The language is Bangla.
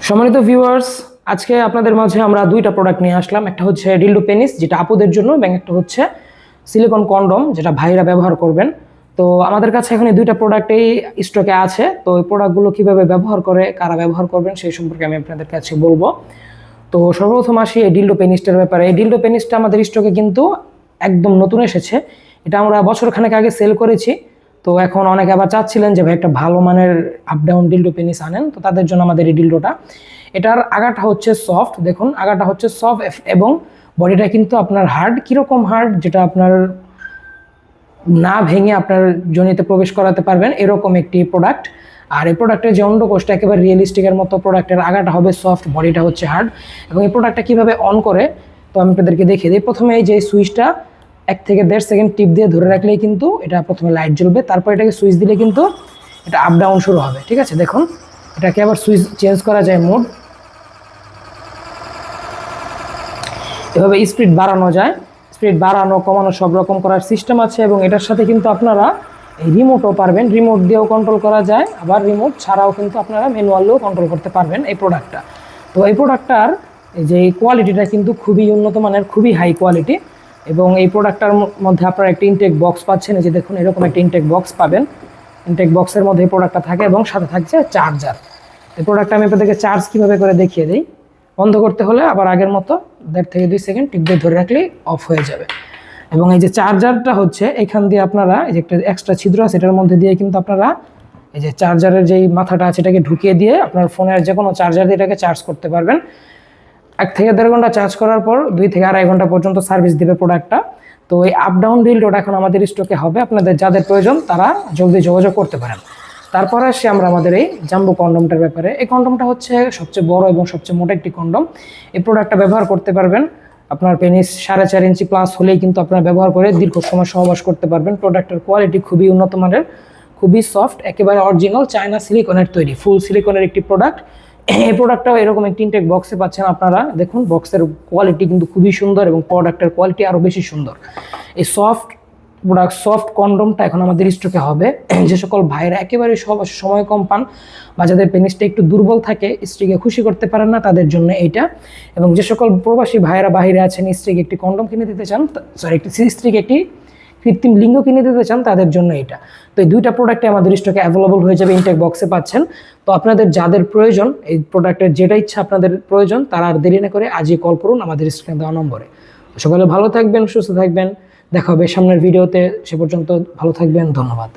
সম্মানিত ভিউয়ার্স, আজকে আপনাদের মাঝে আমরা দুইটা প্রোডাক্ট নিয়ে আসলাম। একটা হচ্ছে ডিলডো পেনিস, যেটা আপুদের জন্য, এবং একটা হচ্ছে সিলিকন কন্ডম, যেটা ভাইরা ব্যবহার করবেন। তো আমাদের কাছে এখন এই দুইটা প্রোডাক্টই স্টকে আছে। তো এই প্রোডাক্টগুলো কীভাবে ব্যবহার করে, কারা ব্যবহার করবেন, সেই সম্পর্কে আমি আপনাদের কাছে বলবো। তো সর্বপ্রথম আসি এই ডিলডো পেনিসটার ব্যাপারে। এই ডিলডো পেনিসটা আমাদের স্টকে কিন্তু একদম নতুন এসেছে। এটা আমরা বছরখানেক আগে সেল করেছি। তো এখন অনেকে আবার চাচ্ছিলেন যে ভাই একটা ভালো মানের আপ ডাউন ডিলডো পেনিস আনেন, তো তাদের জন্য আমাদের এই ডিলডোটা। এটার আগাটা হচ্ছে সফট, দেখুন আগাটা হচ্ছে সফট, এবং বডিটা কিন্তু আপনার হার্ড। কীরকম হার্ড? যেটা আপনার না ভেঙে আপনার যোনিতে প্রবেশ করাতে পারবেন, এরকম একটি প্রোডাক্ট। আর এই প্রোডাক্টের যে অন্ডকোষটা একেবারে রিয়েলিস্টিকের মতো, প্রোডাক্টের আগাটা হবে সফট, বডিটা হচ্ছে হার্ড। এবং এই প্রোডাক্টটা কীভাবে অন করে তো আমি আপনাদেরকে দেখিয়ে দিই। প্রথমে এই যে সুইচটা 1 থেকে 1.5 সেকেন্ড টিপ দিয়ে ধরে রাখলেই কিন্তু এটা প্রথমে লাইট জ্বলবে। তারপর এটাকে সুইচ দিলে কিন্তু এটা আপ ডাউন শুরু হবে। ঠিক আছে, দেখুন এটাকে আবার সুইচ চেঞ্জ করা যায় মোড, এভাবে স্পিড বাড়ানো যায়। স্পিড বাড়ানো কমানো সব রকম করার সিস্টেম আছে। এবং এটার সাথে কিন্তু আপনারা এই রিমোটও পারবেন, রিমোট দিয়েও কন্ট্রোল করা যায়, আবার রিমোট ছাড়াও কিন্তু আপনারা ম্যানুয়ালেও কন্ট্রোল করতে পারবেন এই প্রোডাক্টটা। তো এই প্রোডাক্টটার যে কোয়ালিটিটা কিন্তু খুবই উন্নত মানের, খুবই হাই কোয়ালিটি। এবং এই প্রোডাক্টটার মধ্যে আপনারা একটা ইনটেক বক্স পাচ্ছেন। এই যে দেখুন এরকম একটা ইনটেক বক্স পাবেন। ইনটেক বক্সের মধ্যে এই প্রোডাক্টটা থাকে এবং সাথে থাকছে চার্জার। এই প্রোডাক্টটা আমি আপনাদেরকে চার্জ কীভাবে করে দেখিয়ে দিই। বন্ধ করতে হলে আবার আগের মতো 1.5 থেকে 2 সেকেন্ড টিপ দিয়ে ধরে রাখলেই অফ হয়ে যাবে। এবং এই যে চার্জারটা হচ্ছে এখান দিয়ে আপনারা এই যে একটা এক্সট্রা ছিদ্র আছে, এটার মধ্যে দিয়ে কিন্তু আপনারা এই যে চার্জারের যেই মাথাটা আছে এটাকে ঢুকিয়ে দিয়ে আপনার ফোনের যে কোনো চার্জার দিয়ে এটাকে চার্জ করতে পারবেন। 1 থেকে 1.5 ঘন্টা চার্জ করার পর 2 থেকে 2.5 ঘন্টা পর্যন্ত সার্ভিস দিবে প্রোডাক্টটা। তো এই আপ ডাউন ডিলডোটা এখন আমাদের স্টকে হবে। আপনাদের যাদের প্রয়োজন তারা জলদি যোগাযোগ করতে পারেন। তারপরে আসি আমরা আমাদের এই জাম্বো কন্ডমটার ব্যাপারে। এই কন্ডমটা হচ্ছে সবচেয়ে বড় এবং সবচেয়ে মোটা একটি কন্ডম। এই প্রোডাক্টটা ব্যবহার করতে পারবেন আপনার পেনিস 4.5 ইঞ্চি প্লাস হলেই কিন্তু আপনারা ব্যবহার করে দীর্ঘ সময় সহবাস করতে পারবেন। প্রোডাক্টের কোয়ালিটি খুবই উন্নত মানের, খুবই সফট, একেবারে অরিজিনাল চায়না সিলিকনের তৈরি, ফুল সিলিকনের একটি প্রোডাক্ট। এই প্রোডাক্টটাও এরকম একটি ইনটেক বক্সে পাচ্ছেন আপনারা। দেখুন বক্সের কোয়ালিটি কিন্তু খুবই সুন্দর এবং প্রোডাক্টের কোয়ালিটি আরও বেশি সুন্দর। এই সফট প্রোডাক্ট, সফট কন্ডমটা এখন আমাদের স্টকে হবে। যে সকল ভাইরা একেবারে সময় কম পান বা যাদের পেনিসটা একটু দুর্বল থাকে, স্ত্রীকে খুশি করতে পারেন না, তাদের জন্য এইটা। এবং যে সকল প্রবাসী ভাইরা বাইরে আছেন, স্ত্রীকে একটি কন্ডম কিনে দিতে চান, স্ত্রীকে একটি কৃত্রিম লিঙ্গ কিনে দিতে চান, তাদের জন্য এটা। তো এই দুইটা প্রোডাক্টে আমাদের স্টকে অ্যাভেলেবল হয়ে যাবে, ইনটেক বক্সে পাচ্ছেন। তো আপনাদের যাদের প্রয়োজন, এই প্রোডাক্টের যেটা ইচ্ছা আপনাদের প্রয়োজন, তারা আর দেরি না করে আজই কল করুন আমাদের স্ক্রিনে দেওয়া নম্বরে। সকলে ভালো থাকবেন, সুস্থ থাকবেন, দেখা হবে সামনের ভিডিওতে। সে পর্যন্ত ভালো থাকবেন, ধন্যবাদ।